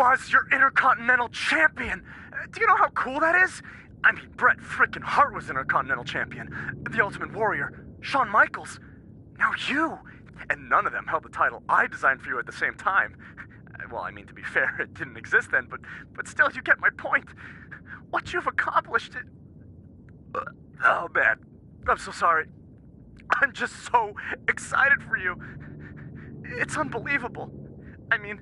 Buzz, you're Intercontinental Champion. Do you know how cool that is? I mean, Bret frickin' Hart was Intercontinental Champion. The Ultimate Warrior, Shawn Michaels. Now you. And none of them held the title I designed for you at the same time. Well, I mean, to be fair, it didn't exist then, but still, you get my point. What you've accomplished... Oh, man. I'm so sorry. I'm just so excited for you. It's unbelievable. I mean,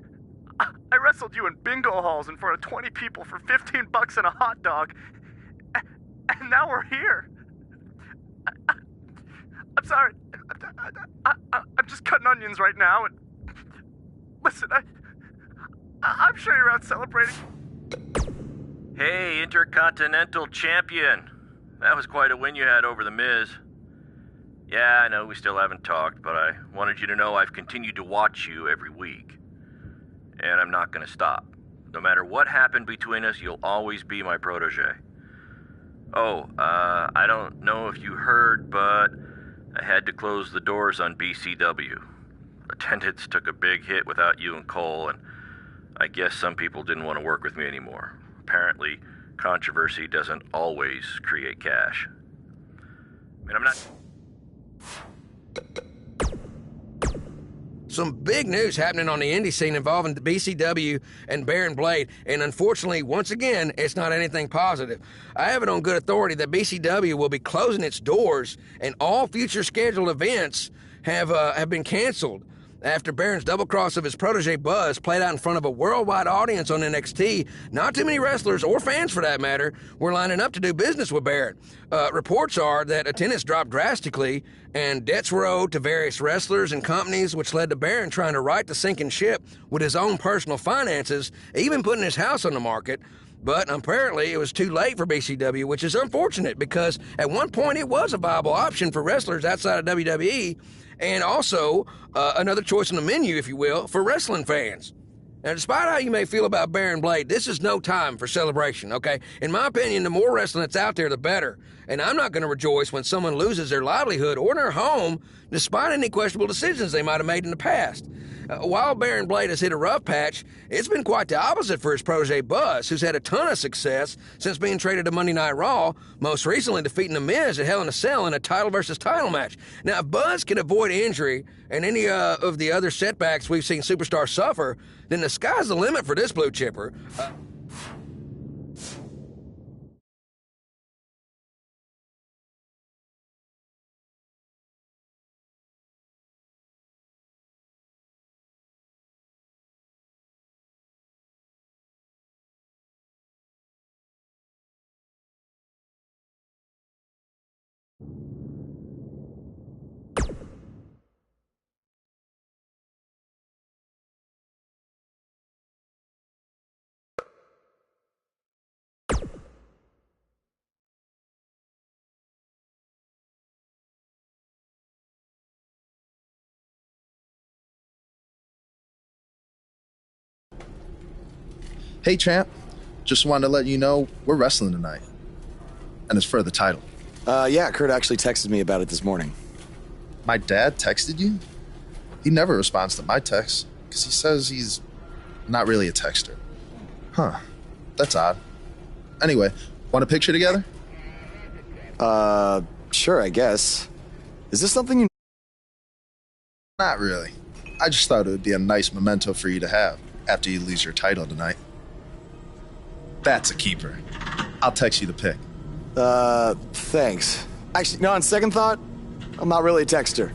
I wrestled you in bingo halls in front of 20 people for $15 and a hot dog. And now we're here. I'm sorry. I'm just cutting onions right now. And listen, I'm sure you're out celebrating. Hey, Intercontinental Champion. That was quite a win you had over The Miz. Yeah, I know we still haven't talked, but I wanted you to know I've continued to watch you every week. And I'm not going to stop. No matter what happened between us, you'll always be my protege. Oh, I don't know if you heard, but I had to close the doors on BCW. Attendance took a big hit without you and Cole, and I guess some people didn't want to work with me anymore. Apparently, controversy doesn't always create cash. I mean, I'm not... Some big news happening on the indie scene involving the BCW and Baron Blade, and unfortunately, once again, it's not anything positive. I have it on good authority that BCW will be closing its doors, and all future scheduled events have been canceled after Baron's double cross of his protege Buzz played out in front of a worldwide audience on NXT. Not too many wrestlers, or fans for that matter, were lining up to do business with Baron. Reports are that attendance dropped drastically, and debts were owed to various wrestlers and companies, which led to Baron trying to right the sinking ship with his own personal finances, even putting his house on the market. But apparently it was too late for BCW, which is unfortunate because at one point it was a viable option for wrestlers outside of WWE, and also another choice on the menu, if you will, for wrestling fans. Now, despite how you may feel about Baron Blade, this is no time for celebration, okay? In my opinion, the more wrestling that's out there, the better. And I'm not going to rejoice when someone loses their livelihood or their home, despite any questionable decisions they might have made in the past. While Baron Blade has hit a rough patch, it's been quite the opposite for his protege Buzz, who's had a ton of success since being traded to Monday Night Raw, most recently defeating The Miz at Hell in a Cell in a title versus title match. Now, if Buzz can avoid injury and any of the other setbacks we've seen superstars suffer, then the sky's the limit for this blue chipper. Hey, champ. Just wanted to let you know we're wrestling tonight. And it's for the title. Yeah, Kurt actually texted me about it this morning. My dad texted you? He never responds to my texts because he says he's not really a texter. Huh. That's odd. Anyway, want a picture together? Sure, I guess. Is this something you... Not really. I just thought it would be a nice memento for you to have after you lose your title tonight. That's a keeper. I'll text you the pic. Thanks. Actually, no, on second thought, I'm not really a texter.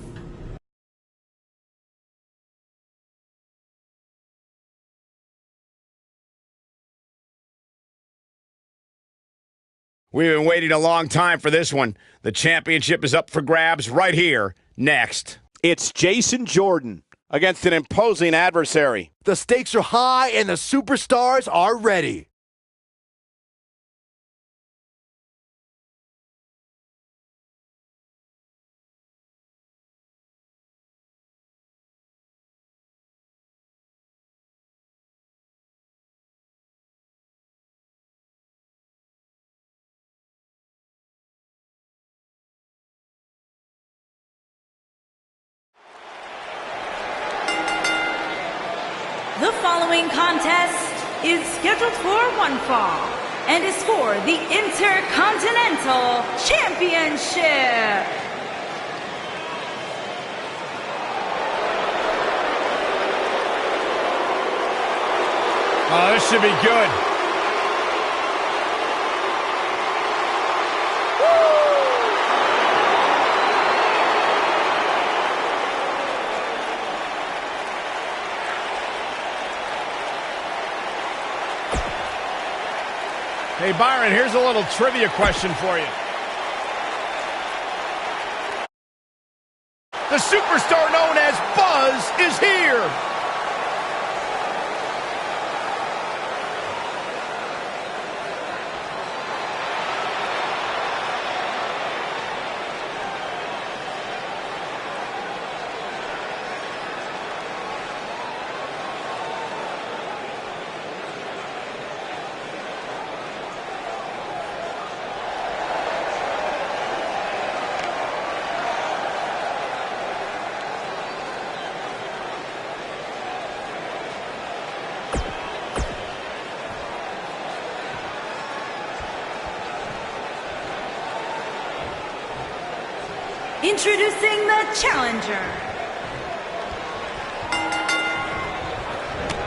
We've been waiting a long time for this one. The championship is up for grabs right here, next. It's Jason Jordan Against an imposing adversary. The stakes are high and the superstars are ready. The following contest is scheduled for one fall and is for the Intercontinental Championship. Oh, this should be good. Hey, Byron, here's a little trivia question for you. The superstar known as Buzz is here. Introducing the challenger.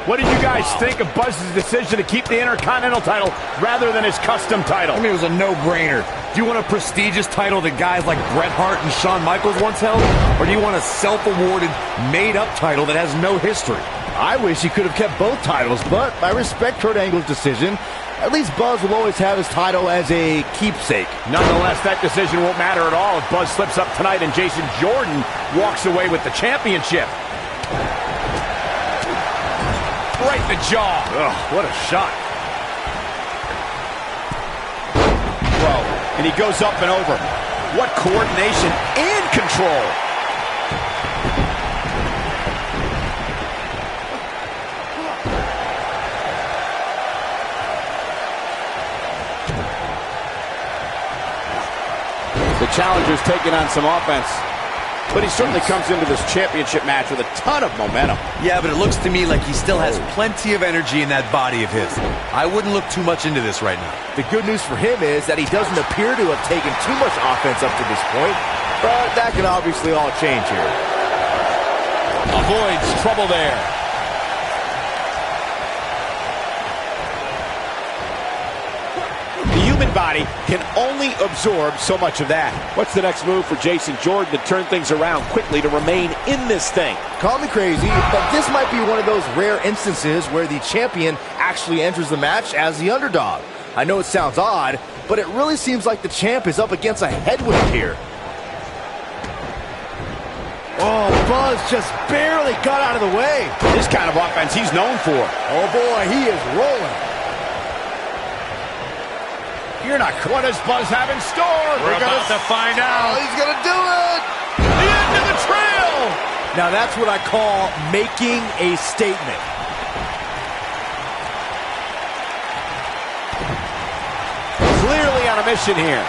What did you guys think of Buzz's decision to keep the Intercontinental title rather than his custom title? I mean, it was a no-brainer. Do you want a prestigious title that guys like Bret Hart and Shawn Michaels once held? Or do you want a self-awarded, made-up title that has no history? I wish he could have kept both titles, but I respect Kurt Angle's decision. At least Buzz will always have his title as a keepsake. Nonetheless, that decision won't matter at all if Buzz slips up tonight and Jason Jordan walks away with the championship. Right in the jaw. Ugh, what a shot. Whoa, and he goes up and over. What coordination and control. The challenger's taking on some offense, but he certainly comes into this championship match with a ton of momentum. Yeah, but it looks to me like he still has plenty of energy in that body of his. I wouldn't look too much into this right now. The good news for him is that he doesn't appear to have taken too much offense up to this point, but that can obviously all change here. Avoids trouble there. The human body can only absorb so much of that. What's the next move for Jason Jordan to turn things around quickly to remain in this thing? Call me crazy, but this might be one of those rare instances where the champion actually enters the match as the underdog. I know it sounds odd, but it really seems like the champ is up against a headwind here. Oh, Buzz just barely got out of the way. This kind of offense he's known for. Oh boy, he is rolling. You're not. What does Buzz have in store? We're about to find out. Oh, he's gonna do it. The end of the trail. Now that's what I call making a statement. Clearly on a mission here.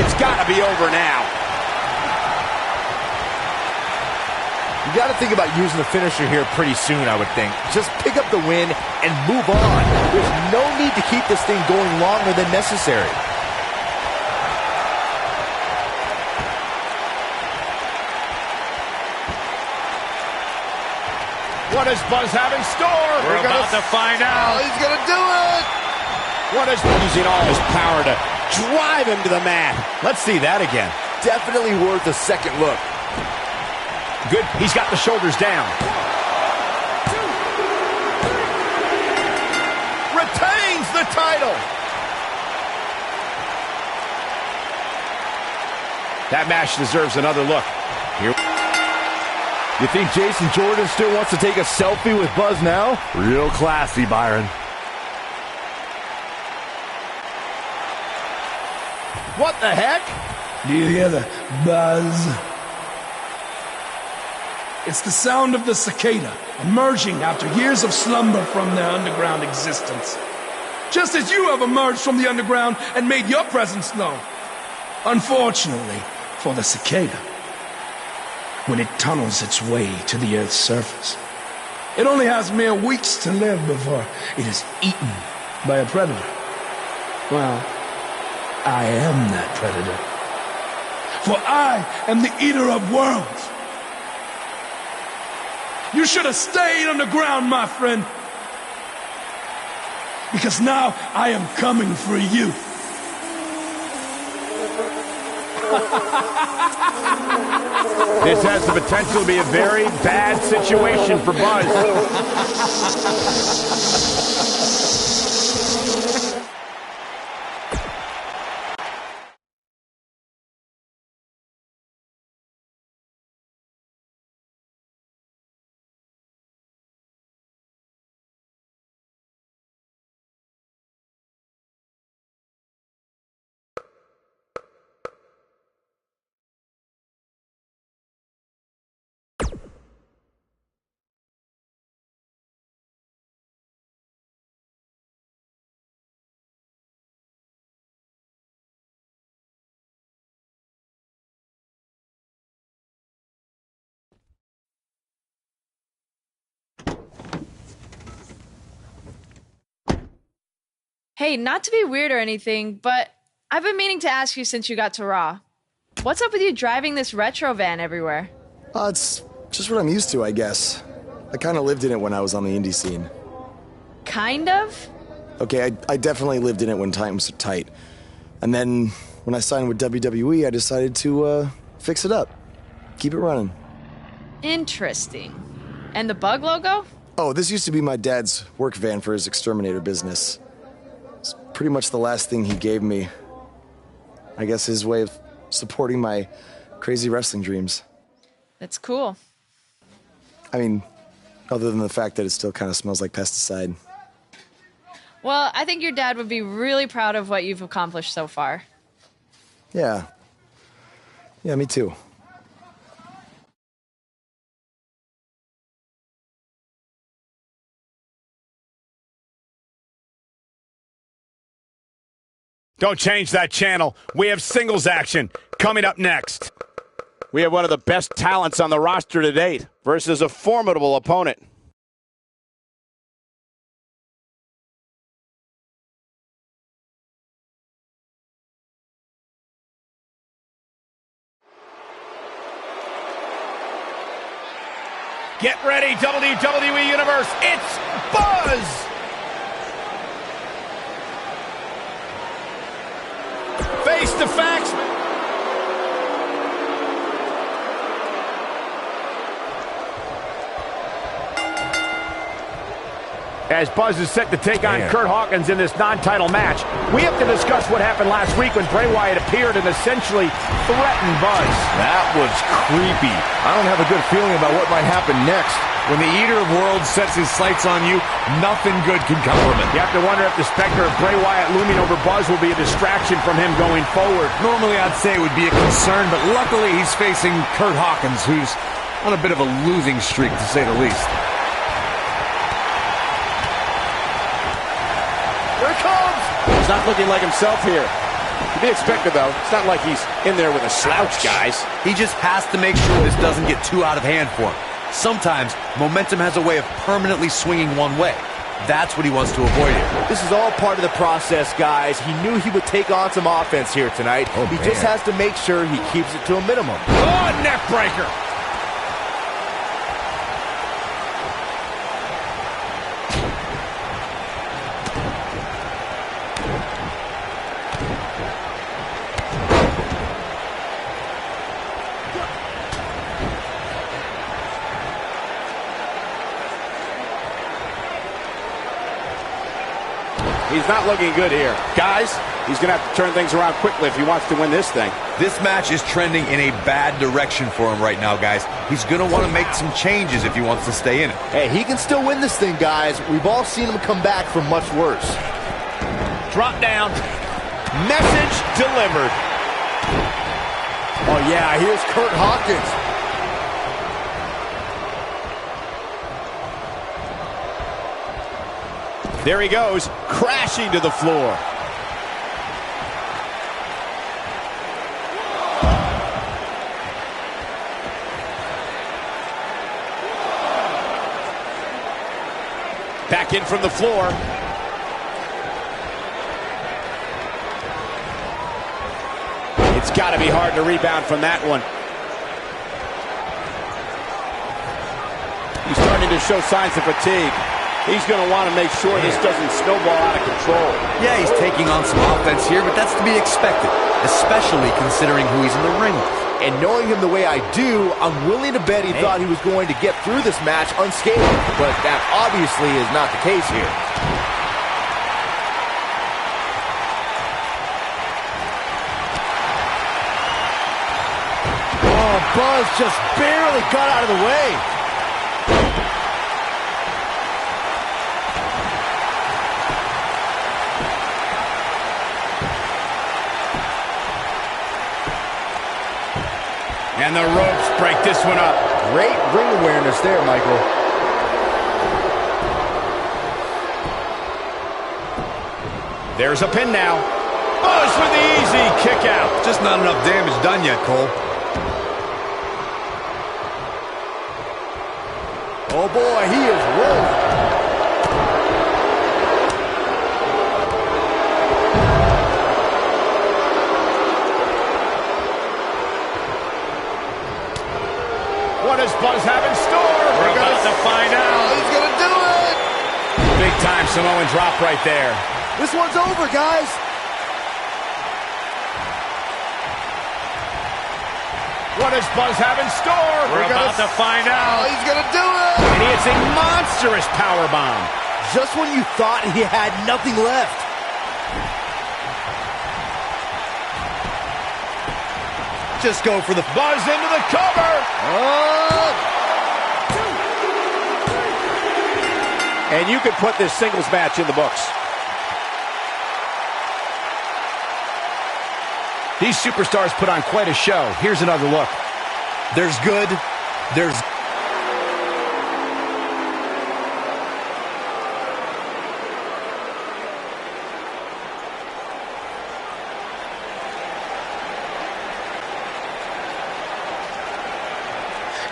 It's got to be over now. You got to think about using the finisher here pretty soon, I would think. Just pick up the win and move on. There's no need to keep this thing going longer than necessary. What does Buzz have in store? We're about to find out. Oh, he's going to do it. What is using all his power to drive him to the mat? Let's see that again. Definitely worth a second look. Good. He's got the shoulders down. Retains the title. That match deserves another look. Here. You think Jason Jordan still wants to take a selfie with Buzz now? Real classy, Byron. What the heck? Do you hear the buzz? It's the sound of the cicada emerging after years of slumber from their underground existence. Just as you have emerged from the underground and made your presence known. Unfortunately for the cicada, when it tunnels its way to the Earth's surface, it only has mere weeks to live before it is eaten by a predator. Well, I am that predator. For I am the eater of worlds. You should have stayed on the ground, my friend. Because now I am coming for you. This has the potential to be a very bad situation for Buzz. Hey, not to be weird or anything, but I've been meaning to ask you since you got to Raw. What's up with you driving this retro van everywhere? It's just what I'm used to, I guess. I kind of lived in it when I was on the indie scene. Kind of? Okay, I definitely lived in it when times were tight. And then when I signed with WWE, I decided to fix it up. Keep it running. Interesting. And the bug logo? Oh, this used to be my dad's work van for his exterminator business. It's pretty much the last thing he gave me. I guess his way of supporting my crazy wrestling dreams. That's cool. I mean, other than the fact that it still kind of smells like pesticide. Well, I think your dad would be really proud of what you've accomplished so far. Yeah. Yeah, me too. Don't change that channel. We have singles action coming up next. We have one of the best talents on the roster to date versus a formidable opponent. Get ready, WWE Universe. It's Buzz! Face the facts. As Buzz is set to take on Curt Hawkins in this non-title match, we have to discuss what happened last week when Bray Wyatt appeared and essentially threatened Buzz. That was creepy. I don't have a good feeling about what might happen next. When the Eater of Worlds sets his sights on you, nothing good can come from it. You have to wonder if the specter of Bray Wyatt looming over Buzz will be a distraction from him going forward. Normally I'd say it would be a concern, but luckily he's facing Curt Hawkins, who's on a bit of a losing streak, to say the least. Here it comes! He's not looking like himself here. To be expected, though. It's not like he's in there with a slouch, guys. He just has to make sure this doesn't get too out of hand for him. Sometimes, momentum has a way of permanently swinging one way. That's what he wants to avoid here. This is all part of the process, guys. He knew he would take on some offense here tonight. He just has to make sure he keeps it to a minimum. Oh, neck breaker! He's not looking good here. Guys, he's going to have to turn things around quickly if he wants to win this thing. This match is trending in a bad direction for him right now, guys. He's going to want to make some changes if he wants to stay in it. Hey, he can still win this thing, guys. We've all seen him come back from much worse. Drop down. Message delivered. Oh, yeah, here's Curt Hawkins. There he goes, crashing to the floor. back in from the floor. It's got to be hard to rebound from that one. He's starting to show signs of fatigue. He's going to want to make sure this doesn't snowball out of control. Yeah, he's taking on some offense here, but that's to be expected, especially considering who he's in the ring with. And knowing him the way I do, I'm willing to bet he thought he was going to get through this match unscathed. But that obviously is not the case here. Oh, Buzz just barely got out of the way. And the ropes break this one up. Great ring awareness there, Michael. There's a pin now. Buzz with the easy kick out. Just not enough damage done yet, Cole. Oh boy, he is rolling. What does Buzz have in store? We're about to find out. He's going to do it. Big time Samoan drop right there. This one's over, guys. What does Buzz have in store? We're about to find out. He's going to do it. And he hits a monstrous powerbomb. Just when you thought he had nothing left. Just go for the Buzz into the cover. And you could put this singles match in the books. These superstars put on quite a show. Here's another look. There's good, there's...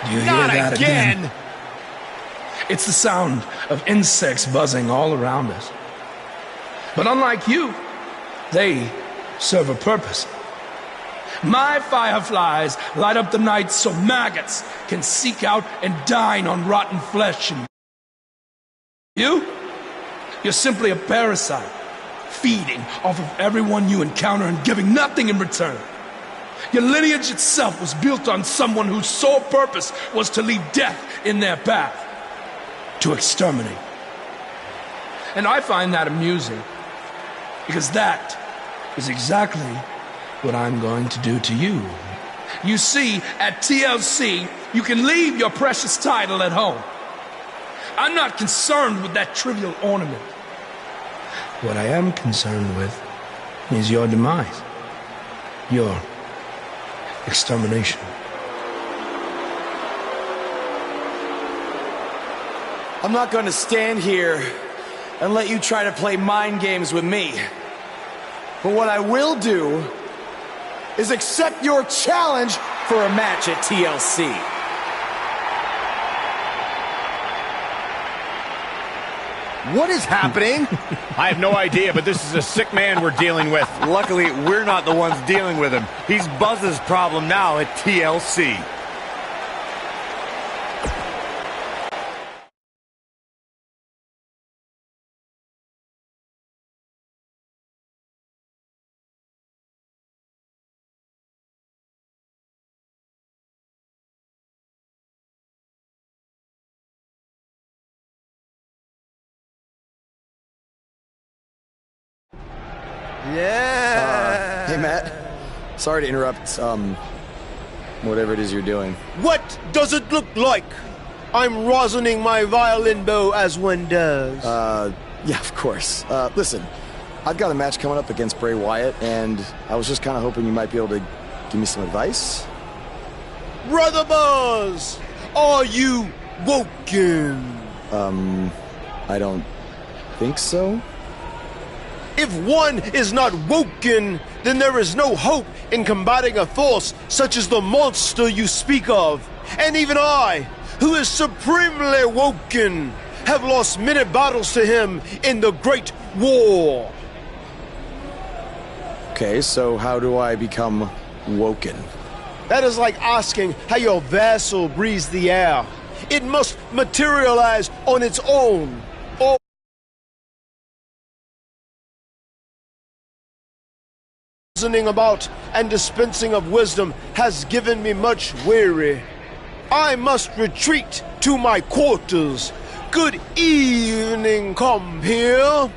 Do you hear that again? It's the sound of insects buzzing all around us. But unlike you, they serve a purpose. My fireflies light up the night so maggots can seek out and dine on rotten flesh. And you're simply a parasite, feeding off of everyone you encounter and giving nothing in return. Your lineage itself was built on someone whose sole purpose was to leave death in their path, to exterminate. And I find that amusing, because that is exactly what I'm going to do to you. You see, at TLC, you can leave your precious title at home. I'm not concerned with that trivial ornament. What I am concerned with is your demise, your extermination. I'm not going to stand here and let you try to play mind games with me. But what I will do is accept your challenge for a match at TLC. What is happening? I have no idea, but this is a sick man we're dealing with. Luckily, we're not the ones dealing with him. He's Buzz's problem now at TLC. Yeah. Hey, Matt. Sorry to interrupt, whatever it is you're doing. What does it look like? I'm rosining my violin bow as one does. Yeah, of course. Listen, I've got a match coming up against Bray Wyatt, and I was just kind of hoping you might be able to give me some advice. Brother Buzz, are you woken? I don't think so. If one is not woken, then there is no hope in combating a force such as the monster you speak of. And even I, who is supremely woken, have lost many battles to him in the Great War. Okay, so how do I become Woken? That is like asking how your vessel breathes the air. It must materialize on its own. Or reasoning about and dispensing of wisdom has given me much weary. I must retreat to my quarters. Good evening, compeer.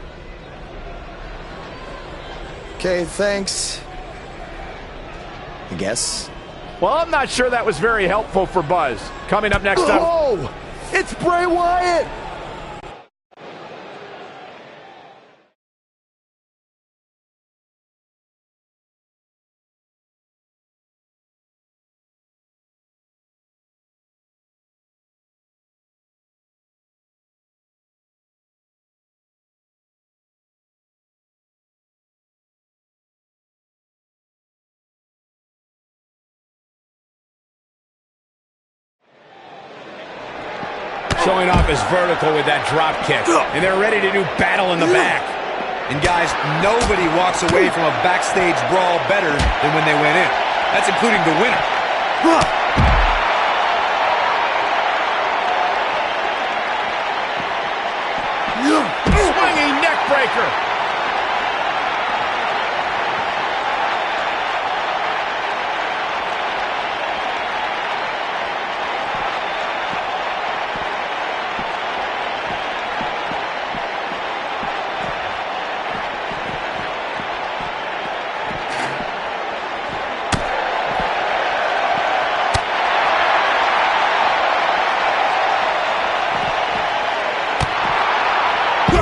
Okay, thanks. I guess. Well, I'm not sure that was very helpful for Buzz. Coming up next up. Oh! It's Bray Wyatt! Showing off his vertical with that drop kick. And they're ready to do battle in the back. And guys, nobody walks away from a backstage brawl better than when they went in. That's including the winner. Swinging neck breaker.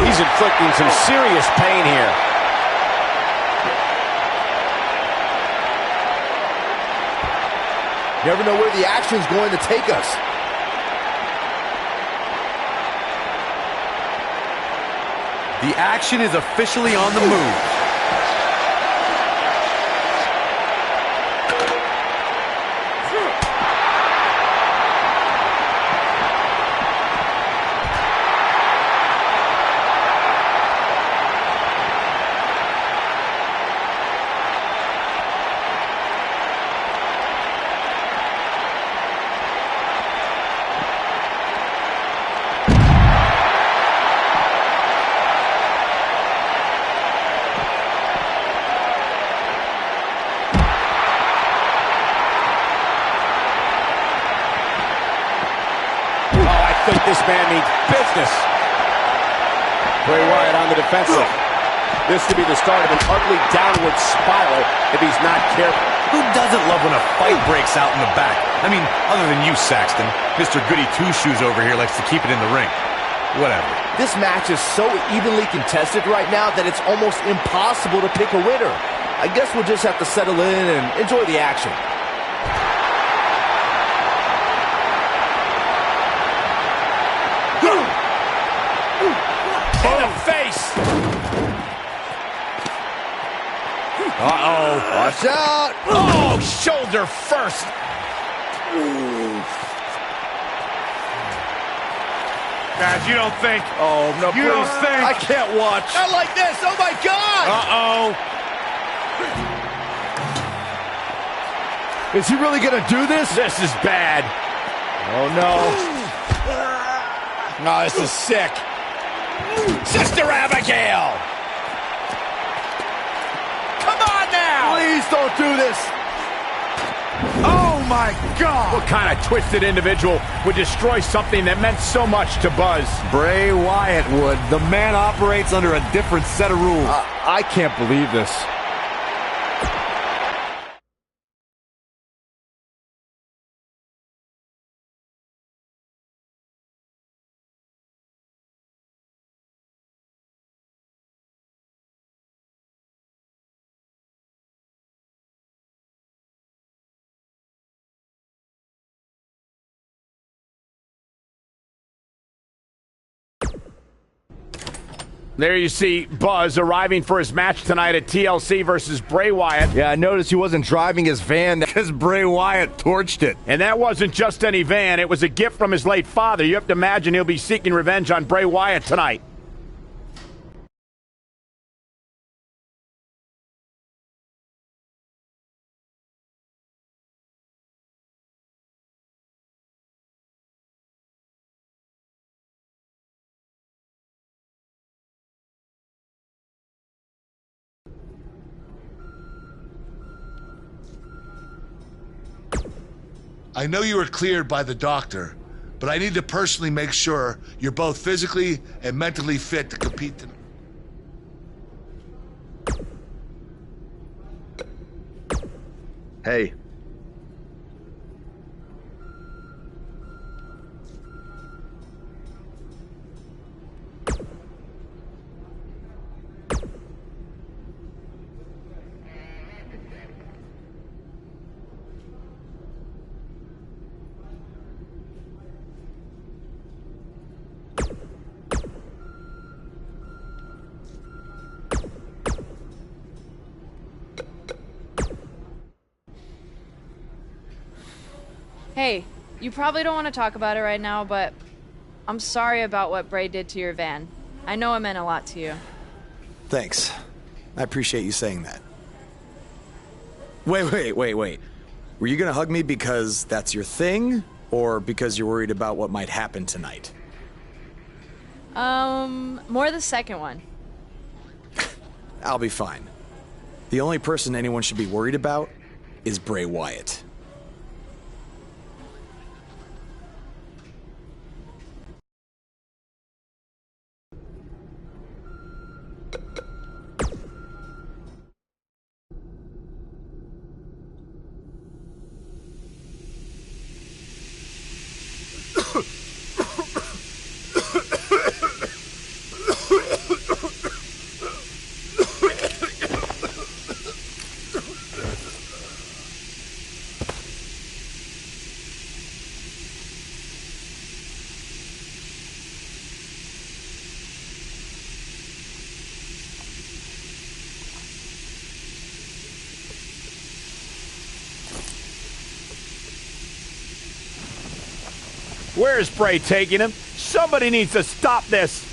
He's inflicting some serious pain here. Never know where the action's going to take us. The action is officially on the move. I think this man means business. Bray Wyatt on the defensive. This could be the start of an ugly downward spiral if he's not careful. Who doesn't love when a fight breaks out in the back? I mean, other than you, Saxton. Mr. Goody Two-Shoes over here likes to keep it in the ring. Whatever. This match is so evenly contested right now that it's almost impossible to pick a winner. I guess we'll just have to settle in and enjoy the action. In the face! Uh-oh. Watch out! Oh, shoulder first! Guys, you don't think... Oh, no, You please. don't think... I can't watch. Not like this. Oh, my God! Uh-oh. Is he really going to do this? This is bad. Oh, no. Oh, this is sick. Sister Abigail! Come on now! Please don't do this. Oh, my God! What kind of twisted individual would destroy something that meant so much to Buzz? Bray Wyatt would. The man operates under a different set of rules. I can't believe this. There you see Buzz arriving for his match tonight at TLC versus Bray Wyatt. Yeah, I noticed he wasn't driving his van Because Bray Wyatt torched it. And that wasn't just any van, it was a gift from his late father. You have to imagine he'll be seeking revenge on Bray Wyatt tonight. I know you were cleared by the doctor, but I need to personally make sure you're both physically and mentally fit to compete tonight. Hey. Hey, you probably don't want to talk about it right now, but I'm sorry about what Bray did to your van. I know it meant a lot to you. Thanks. I appreciate you saying that. Wait. Were you gonna hug me because that's your thing, or because you're worried about what might happen tonight? More the second one. I'll be fine. The only person anyone should be worried about is Bray Wyatt. Where is Bray taking him? Somebody needs to stop this.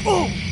No!